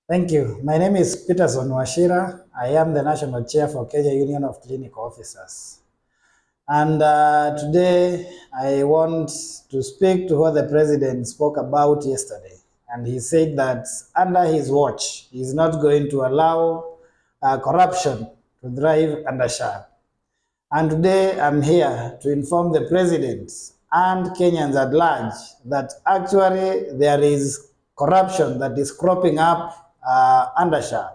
Thank you. My name is Peterson Wachira. I am the National Chair for Kenya Union of Clinic Officers. And today I want to speak to what the President spoke about yesterday. And he said that under his watch, he is not going to allow corruption to thrive under SHA. And today I'm here to inform the President and Kenyans at large that actually there is corruption that is cropping up under SHA.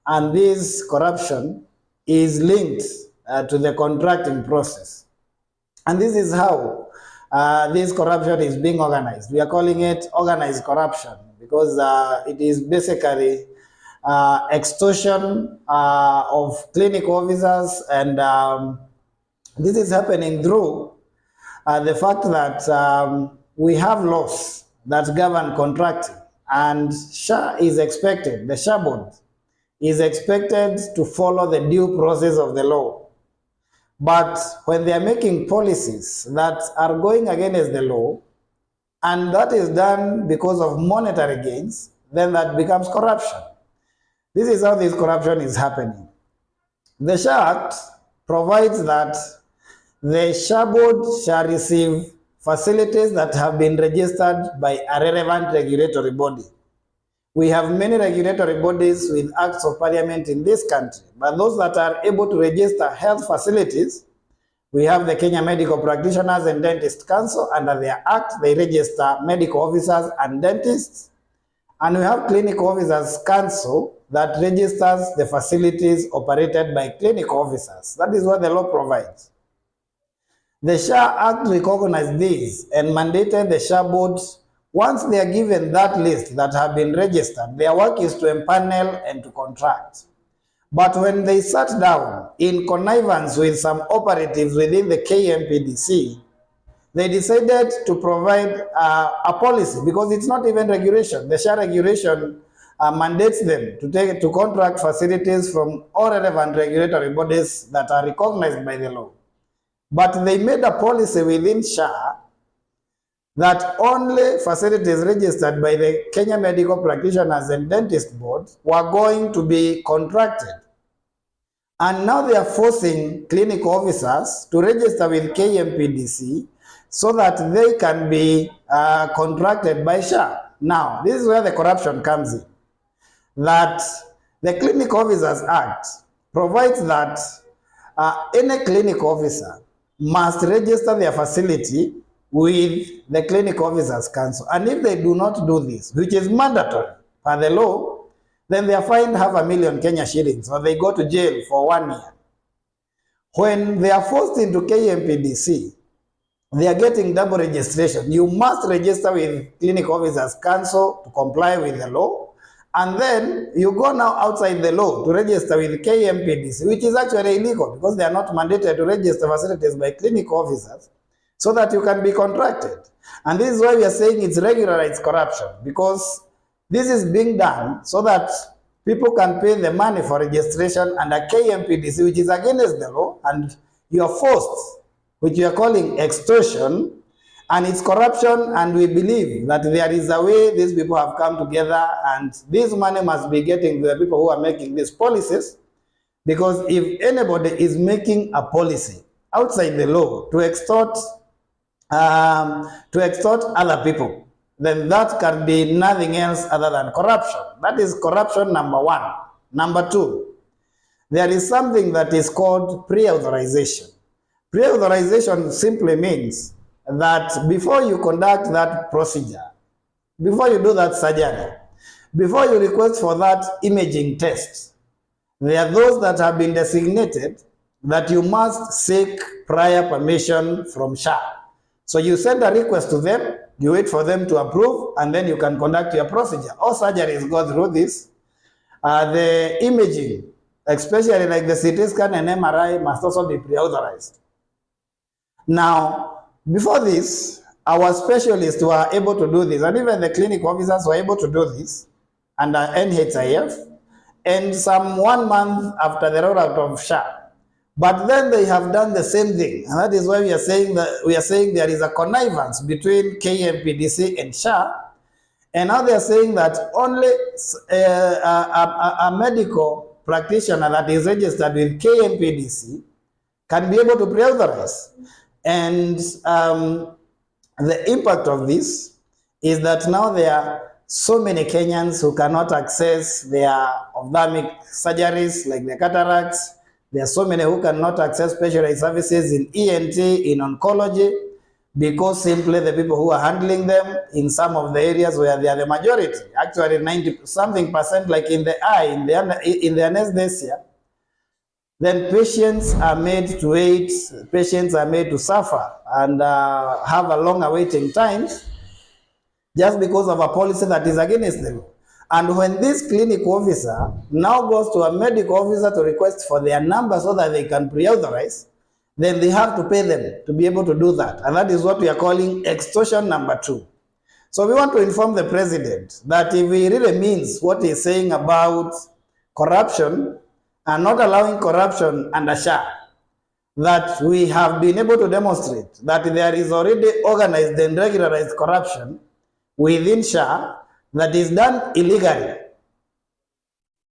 And this corruption is linked to the contracting process. And this is how this corruption is being organized. We are calling it organized corruption because it is basically extortion of clinic officers, and this is happening through the fact that we have laws that govern contracting, and SHA is expected, the SHA board is expected to follow the due process of the law. But when they are making policies that are going against the law, and that is done because of monetary gains, then that becomes corruption. This is how this corruption is happening. The SHA Act provides that the SHA board shall receive facilities that have been registered by a relevant regulatory body. We have many regulatory bodies with acts of parliament in this country, but those that are able to register health facilities, we have the Kenya Medical Practitioners and Dentists Council. Under their act, they register medical officers and dentists. And we have Clinic Officers Council that registers the facilities operated by clinic officers. That is what the law provides. The SHA Act recognized this and mandated the SHA boards, once they are given that list that have been registered, their work is to empanel and to contract. But when they sat down in connivance with some operatives within the KMPDC, they decided to provide a policy, because it's not even regulation. The SHA regulation mandates them to contract facilities from all relevant regulatory bodies that are recognized by the law. But they made a policy within SHA that only facilities registered by the Kenya Medical Practitioners and Dentist Board were going to be contracted. And now they are forcing clinic officers to register with KMPDC so that they can be contracted by SHA. Now, this is where the corruption comes in. That the Clinic Officers Act provides that any clinic officer must register their facility with the Clinic Officers Council. And if they do not do this, which is mandatory by the law, then they are fined 500,000 Kenya shillings, or they go to jail for 1 year. When they are forced into KMPDC, they are getting double registration. You must register with Clinic Officers Council to comply with the law, and then you go now outside the law to register with KMPDC, which is actually illegal because they are not mandated to register facilities by clinic officers, so that you can be contracted. And this is why we are saying it's regularized corruption, because this is being done so that people can pay the money for registration under KMPDC, which is against the law, and you are forced, which you are calling extortion, and it's corruption. And we believe that there is a way these people have come together, and this money must be getting to the people who are making these policies, because if anybody is making a policy outside the law to extort other people, then that can be nothing else other than corruption. That is corruption number one. Number two, there is something that is called pre-authorization. Pre-authorization simply means that before you conduct that procedure, before you do that surgery, before you request for that imaging test, there are those that have been designated that you must seek prior permission from SHA. So you send a request to them, you wait for them to approve, and then you can conduct your procedure. All surgeries go through this. The imaging, especially like the CT scan and MRI, must also be pre-authorized. Now, before this, our specialists were able to do this, and even the clinic officers were able to do this under NHIF, and some 1 month after the rollout of SHA. But then they have done the same thing, and that is why we are saying there is a connivance between KMPDC and SHA, And now they are saying that only a medical practitioner that is registered with KNPDC can be able to pre-authorize. And the impact of this is that now there are so many Kenyans who cannot access their ophthalmic surgeries like the cataracts. There are so many who cannot access specialized services in ENT, in oncology, because simply the people who are handling them in some of the areas where they are the majority, actually 90-something%, like in the eye, in the anesthesia, then patients are made to wait, patients are made to suffer and have a longer waiting times just because of a policy that is against the law. And when this clinic officer now goes to a medical officer to request for their number so that they can pre-authorize, then they have to pay them to be able to do that. And that is what we are calling extortion number 2. So we want to inform the president that if he really means what he's saying about corruption and not allowing corruption under SHA, that we have been able to demonstrate that there is already organized and regularized corruption within SHA that is done illegally.